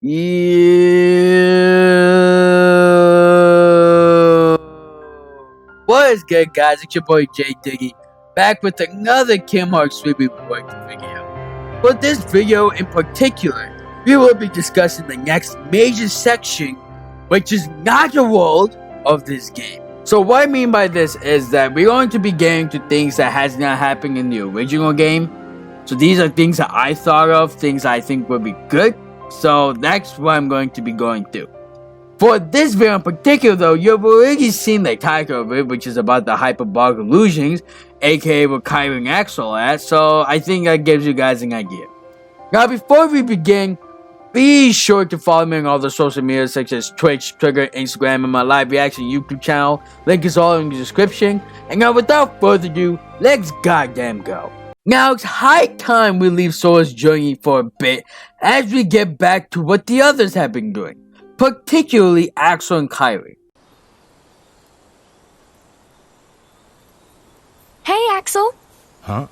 Yeah. What is good, guys? It's your boy J Diggy, back with another Kingdom Sweeping Reworked video. For this video in particular, we will be discussing the next major section, which is not the world of this game. So what I mean by this is that we're going to be getting to things that has not happened in the original game. So these are things that I thought of, things I think would be good. So that's what I'm going to be going through. For this video in particular though, you've already seen the title of it, which is about the hyperbolic illusions, aka what Kairi and Axel at, so I think that gives you guys an idea. Now before we begin, be sure to follow me on all the social media such as Twitch, Twitter, Instagram, and my live reaction YouTube channel. Link is all in the description. And now without further ado, let's goddamn go. Now it's high time we leave Sora's journey for a bit as we get back to what the others have been doing, particularly Axel and Kairi. Hey, Axel. Huh?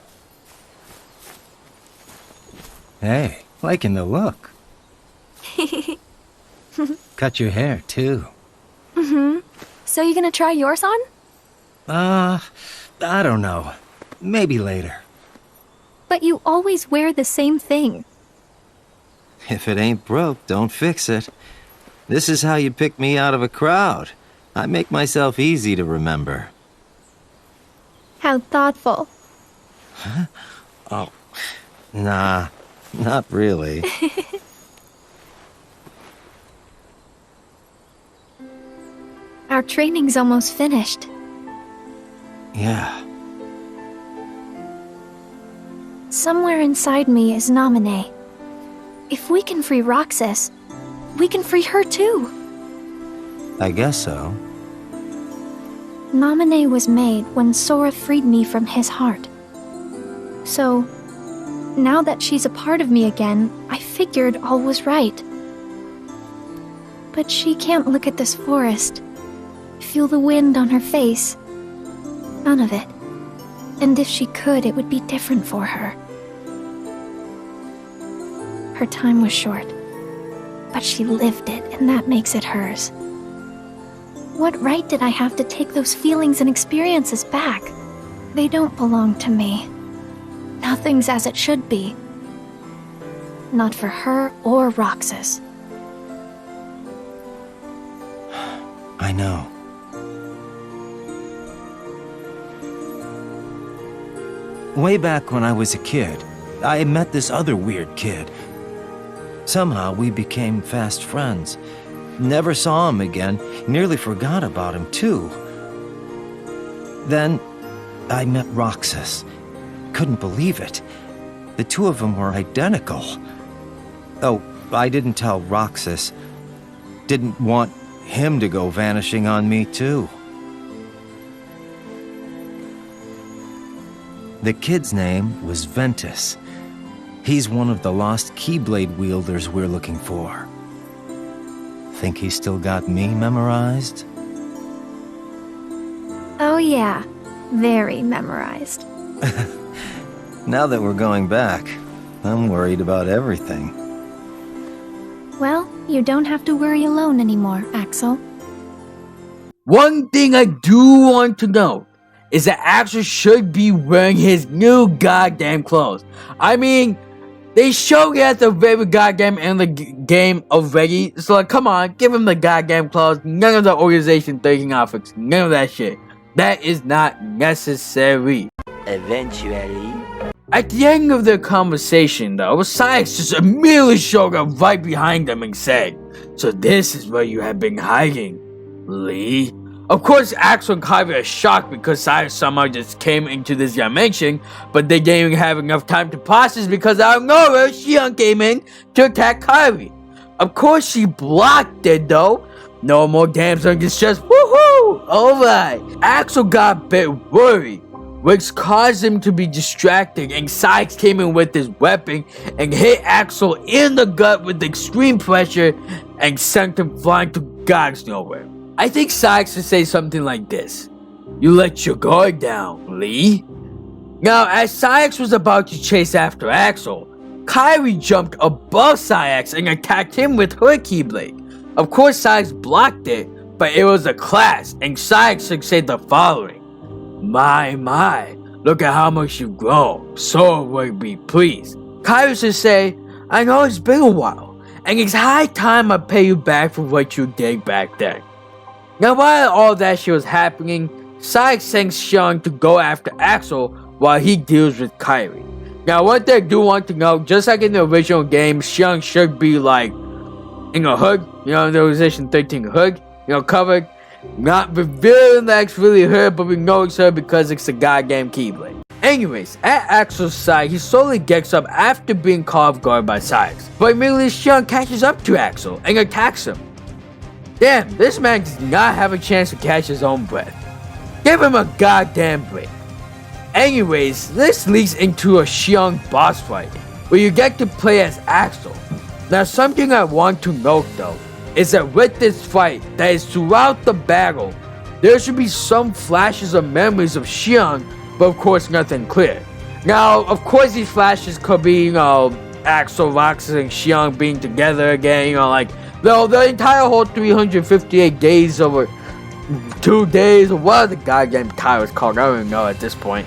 Hey, liking the look. Cut your hair, too. So you gonna try yours on? I don't know. Maybe later. But you always wear the same thing. If it ain't broke, don't fix it. This is how you pick me out of a crowd. I make myself easy to remember. How thoughtful. Huh? Oh, nah, not really. Our training's almost finished. Yeah. Somewhere inside me is Naminé. If we can free Roxas, we can free her too. I guess so. Naminé was made when Sora freed me from his heart. So, now that she's a part of me again, I figured all was right. But she can't look at this forest, feel the wind on her face. None of it. And if she could, it would be different for her. Her time was short, but she lived it, and that makes it hers. What right did I have to take those feelings and experiences back? They don't belong to me. Nothing's as it should be. Not for her or Roxas. I know. Way back when I was a kid, I met this other weird kid. Somehow we became fast friends. Never saw him again, nearly forgot about him too. Then I met Roxas. Couldn't believe it. The two of them were identical. Oh, I didn't tell Roxas. Didn't want him to go vanishing on me too. The kid's name was Ventus. He's one of the lost Keyblade wielders we're looking for. Think he's still got me memorized? Oh yeah, very memorized. Now that we're going back, I'm worried about everything. Well, you don't have to worry alone anymore, Axel. One thing I do want to know is that Axel should be wearing his new goddamn clothes. I mean, they showed it at the very goddamn end of the game already. So like, come on, give him the goddamn clothes. None of the organization thinking outfits. None of that shit. That is not necessary. Eventually. At the end of their conversation though, Sykes just immediately showed up right behind them and said, "So this is where you have been hiding, Lee?" Of course, Axel and Kairi are shocked because Sykes somehow just came into this dimension, but they didn't even have enough time to process because out of nowhere, Shion came in to attack Kairi. Of course, she blocked it though. No more damsel in distress. Woohoo! Alright. Axel got a bit worried, which caused him to be distracted, and Sykes came in with his weapon and hit Axel in the gut with extreme pressure and sent him flying to God's nowhere. I think Sykes would say something like this: "You let your guard down, Lee." Now, as Sykes was about to chase after Axel, Kairi jumped above Sayax and attacked him with her Keyblade. Of course, Sayax blocked it, but it was a clash, and Sayax said the following: My, look at how much you've grown. Sora would be pleased. Kairi should say, I know it's been a while, and it's high time I pay you back for what you did back then. Now while all that shit was happening, Sayax sends Xiang to go after Axel while he deals with Kairi. Now one thing I do want to know, just like in the original game, Xiang should be like in a hood, in the Position 13 hood, covered. Not revealing that it's really her, but we know it's her because it's a goddamn Keyblade. Anyways, at Axel's side, he slowly gets up after being caught off guard by Sayax. But immediately Xiang catches up to Axel and attacks him. Damn, this man does not have a chance to catch his own breath. Give him a goddamn break. Anyways, this leads into a Xiang boss fight, where you get to play as Axel. Now something I want to note though, is that with this fight, that is throughout the battle, there should be some flashes of memories of Xiang, but of course nothing clear. Now, of course these flashes could be, Axel, Roxas, and Xiang being together again, the entire whole 358 days over 2 days, or what the goddamn title is called, I don't even know at this point.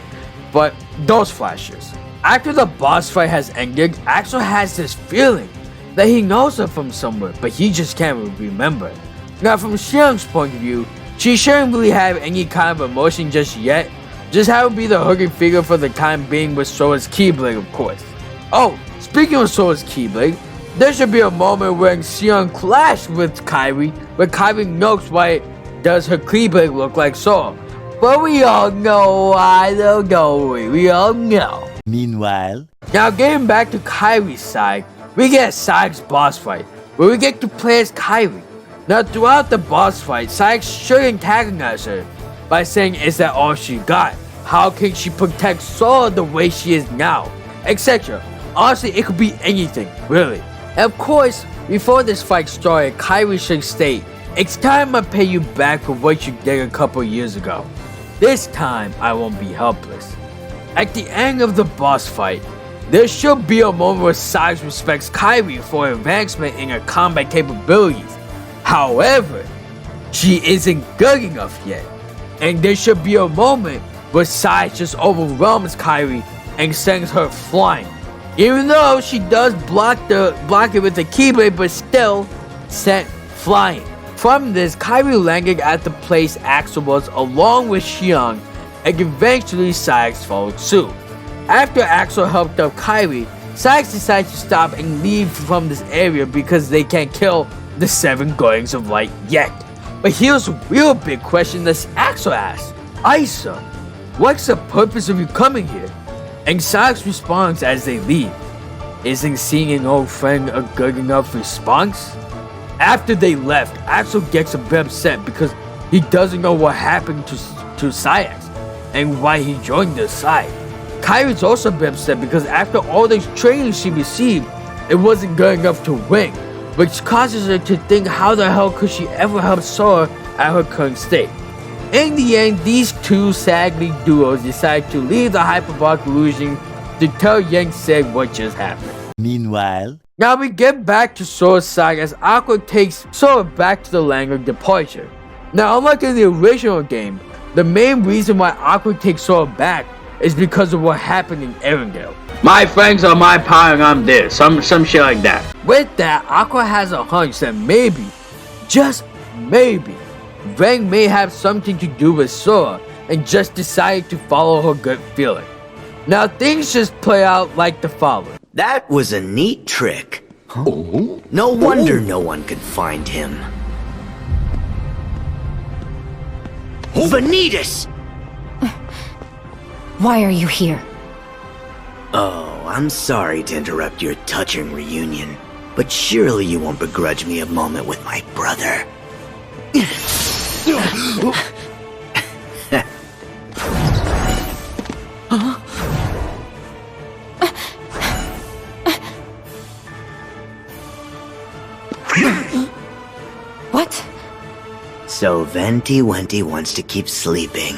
But those flashes. After the boss fight has ended, Axel has this feeling that he knows her from somewhere, but he just can't remember. Now from Xiang's point of view, she shouldn't really have any kind of emotion just yet. Just have her be the hugging figure for the time being with Sora's Keyblade, of course. Oh, speaking of Sora's Keyblade, there should be a moment when Xiang clashed with Kairi, where Kairi knows why does her Keyblade look like Sora. But we all know why, don't we? We all know. Meanwhile, now getting back to Kairi's side, we get Sayax's boss fight, where we get to play as Kairi. Now throughout the boss fight, Sayax should antagonize her by saying, is that all she got? How can she protect Sora the way she is now? Etc. Honestly, it could be anything, really. And of course, before this fight started, Kairi should state, it's time I pay you back for what you did a couple years ago. This time, I won't be helpless. At the end of the boss fight, there should be a moment where Sayax respects Kairi for her advancement in her combat capabilities. However, she isn't good enough yet. And there should be a moment where Sayax just overwhelms Kairi and sends her flying. Even though she does block it with the Keyblade, but still sent flying. From this, Kairi landed at the place Axel was along with Xiang, and eventually Sayax followed suit. After Axel helped up Kairi, Sayax decided to stop and leave from this area because they can't kill the 7 Guardians of Light yet. But here's a real big question that Axel asked. Isa, what's the purpose of you coming here? And Sayax responds as they leave. Isn't seeing an old friend a good enough response? After they left, Axel gets a bit upset because he doesn't know what happened to Sayax and why he joined their side. Kairi's also a bit upset because after all this training she received, it wasn't good enough to win, which causes her to think how the hell could she ever help Sora at her current state. In the end, these two sadly duos decide to leave the Hyperbolic illusion to tell Yang said what just happened. Meanwhile, now we get back to Sora's side as Aqua takes Sora back to the land of departure. Now unlike in the original game, the main reason why Aqua takes Sora back is because of what happened in Arendelle. My friends are my power and I'm there, some shit like that. With that, Aqua has a hunch that maybe, just maybe, Vang may have something to do with Sora and just decided to follow her gut feeling. Now things just play out like the following. That was a neat trick. Oh? No wonder no one could find him. Vanitas! Why are you here? Oh, I'm sorry to interrupt your touching reunion, but surely you won't begrudge me a moment with my brother. What? So Venti Wenty wants to keep sleeping.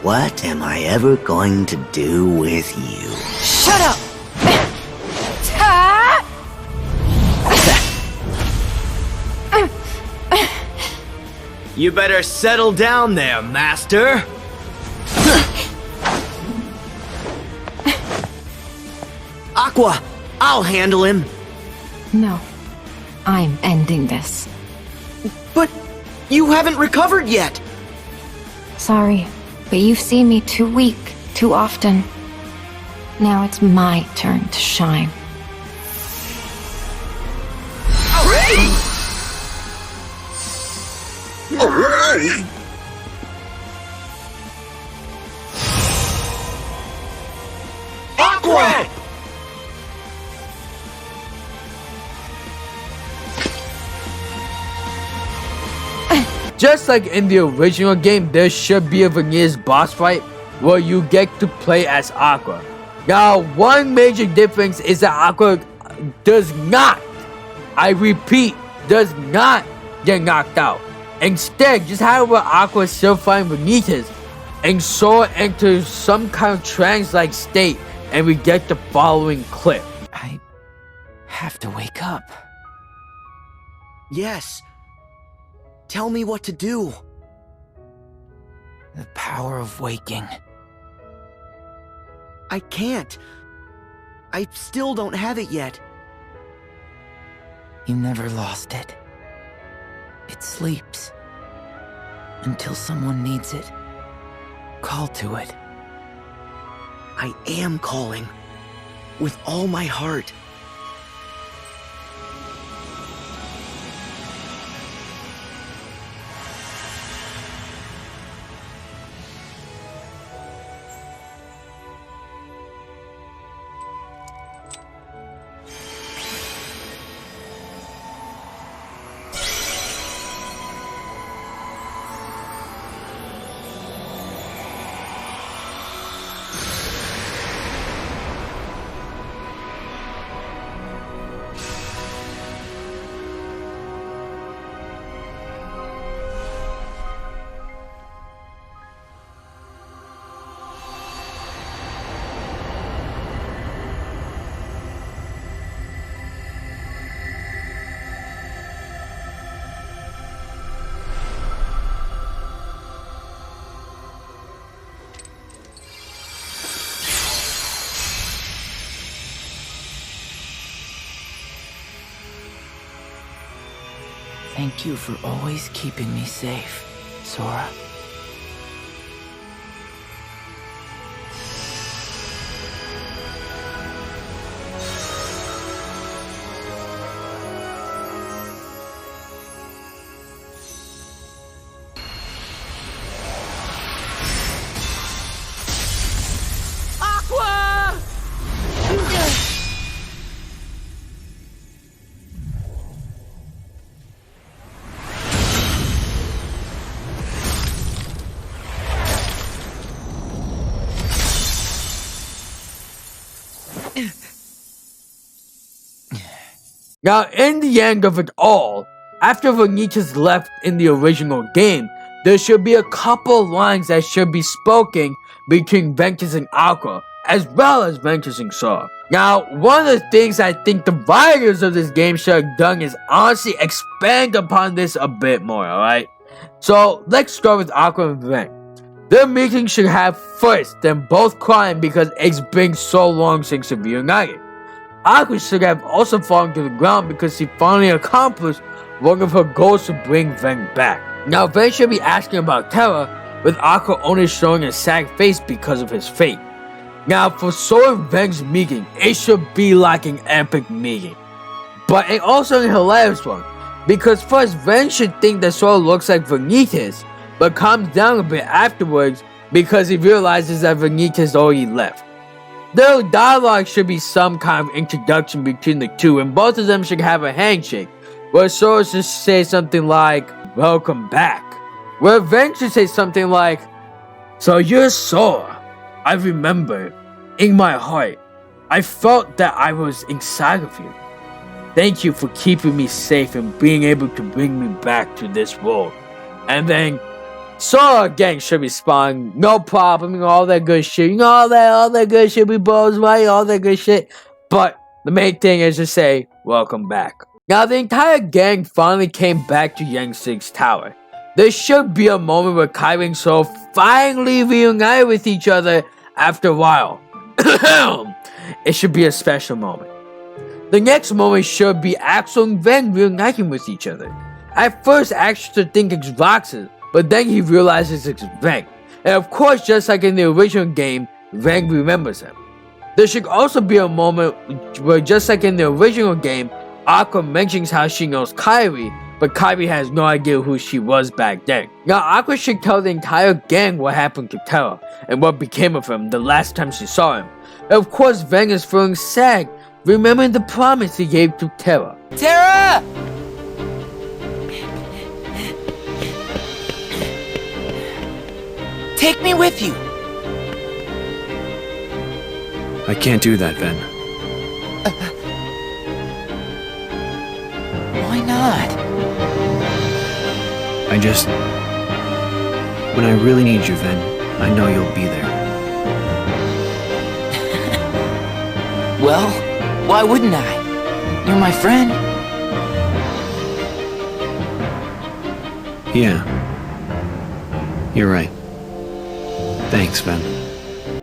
What am I ever going to do with you? Shut up! You better settle down there, Master. Aqua, I'll handle him. No. I'm ending this. But you haven't recovered yet. Sorry, but you've seen me too weak, too often. Now it's my turn to shine. Aqua! Just like in the original game, there should be a Vanill's boss fight where you get to play as Aqua. Now, one major difference is that Aqua does not, I repeat, does not get knocked out. Instead, just have Aqua still find Vanitas, and Sora enters some kind of trance-like state, and we get the following clip. I have to wake up. Yes. Tell me what to do. The power of waking. I can't. I still don't have it yet. You never lost it. It sleeps. Until someone needs it. Call to it. I am calling. With all my heart. Thank you for always keeping me safe, Sora. Now, in the end of it all, after Vanitas left in the original game, there should be a couple lines that should be spoken between Ventus and Aqua, as well as Ventus and Sora. Now, one of the things I think the writers of this game should have done is honestly expand upon this a bit more, alright? So, let's start with Aqua and Ventus. Their meeting should have first them both crying because it's been so long since they've reunited. Aqua should have also fallen to the ground because she finally accomplished one of her goals to bring Ven back. Now Ven should be asking about Terra, with Aqua only showing a sad face because of his fate. Now for Sora and Ven's meeting, it should be like an epic meeting. But it also a hilarious one, because first Ven should think that Sora looks like Vanitas, but calms down a bit afterwards because he realizes that Vanitas already left. Their dialogue should be some kind of introduction between the two, and both of them should have a handshake, where Sora should say something like, "Welcome back," where Ven should say something like, "So you're Sora. I remember, in my heart, I felt that I was inside of you. Thank you for keeping me safe and being able to bring me back to this world." And then Sora again should respond, "No problem," all that good shit. You know, all that good shit we both right, all that good shit. But the main thing is to say, "Welcome back." Now the entire gang finally came back to Yang Sig's tower. There should be a moment where Kairi and Sora finally reunite with each other after a while. It should be a special moment. The next moment should be Axel and Ven reuniting with each other. At first, Axel should think it's Roxas, but then he realizes it's Ven. And of course, just like in the original game, Ven remembers him. There should also be a moment where, just like in the original game, Aqua mentions how she knows Kairi, but Kairi has no idea who she was back then. Now, Aqua should tell the entire gang what happened to Terra, and what became of him the last time she saw him. And of course, Ven is feeling sad, remembering the promise he gave to Terra. Terra! Take me with you! I can't do that, Ven. Why not? When I really need you, Ven, I know you'll be there. Well, why wouldn't I? You're my friend. Yeah. You're right. Thanks, Ven.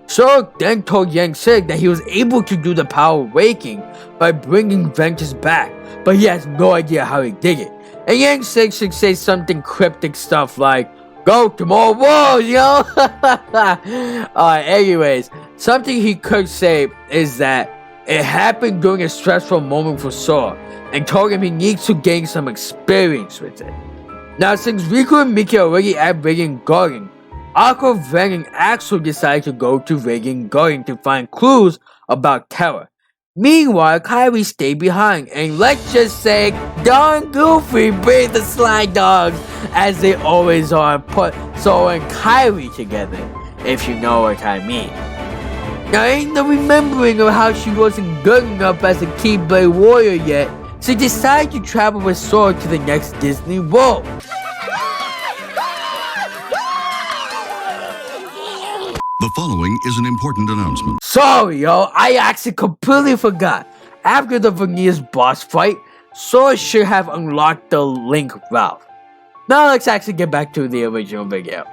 Sora then told Yang Sig that he was able to do the power of waking by bringing Ventus back, but he has no idea how he did it. And Yang Sig should say something cryptic stuff like, "Go to more wars, yo!" Anyways, something he could say is that it happened during a stressful moment for Sora, and told him he needs to gain some experience with it. Now, since Riku and Miki are already at Radiant Garden, Aqua, Ven, and Axel decide to go to Radiant Garden to find clues about Terra. Meanwhile, Kairi stayed behind, and let's just say, darn goofy bring the slide dogs, as they always are, and put Sora and Kairi together, if you know what I mean. Now, ain't no remembering of how she wasn't good enough as a Keyblade warrior yet, so decided to travel with Sora to the next Disney World. The following is an important announcement. Sorry, yo, I actually completely forgot. After the Vanillas boss fight, Sora should have unlocked the Link Valve. Now let's actually get back to the original video.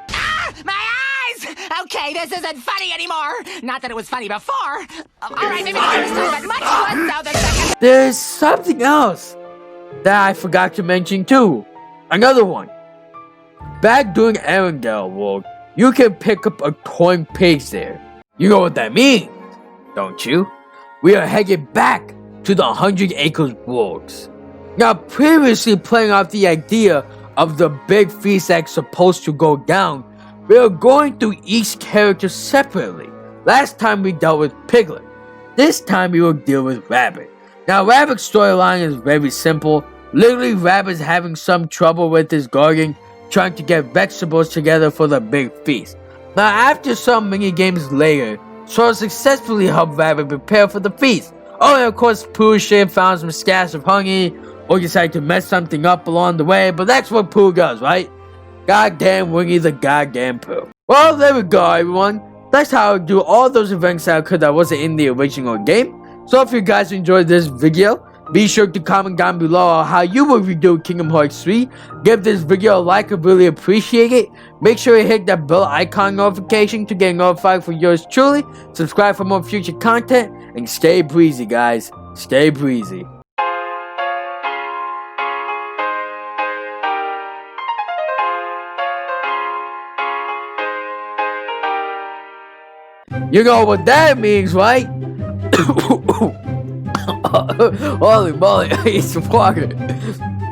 My eyes! Okay, this isn't funny anymore. Not that it was funny before. Alright, maybe the first time, but much less so the second. There's something else that I forgot to mention too. Another one. Back during Arendelle World, you can pick up a torn page there. You know what that means, don't you? We are headed back to the 100 Acres Worlds. Now, previously playing off the idea of the big feast that's supposed to go down, we are going through each character separately. Last time we dealt with Piglet. This time we will deal with Rabbit. Now, Rabbit's storyline is very simple. Literally, Rabbit's having some trouble with his garden, trying to get vegetables together for the big feast. Now, after some mini games later, Sora successfully helped Rabbit prepare for the feast. Oh, and of course, Pooh should have found some scraps of honey, or decided to mess something up along the way, but that's what Pooh does, right? Goddamn Winnie the goddamn Pooh. Well, there we go, everyone. That's how I do all those events that I could that wasn't in the original game. So if you guys enjoyed this video, be sure to comment down below how you would redo Kingdom Hearts 3. Give this video a like, I really appreciate it. Make sure you hit that bell icon notification to get notified for yours truly. Subscribe for more future content, and stay breezy, guys. Stay breezy. You know what that means, right? Holy moly, I need some water.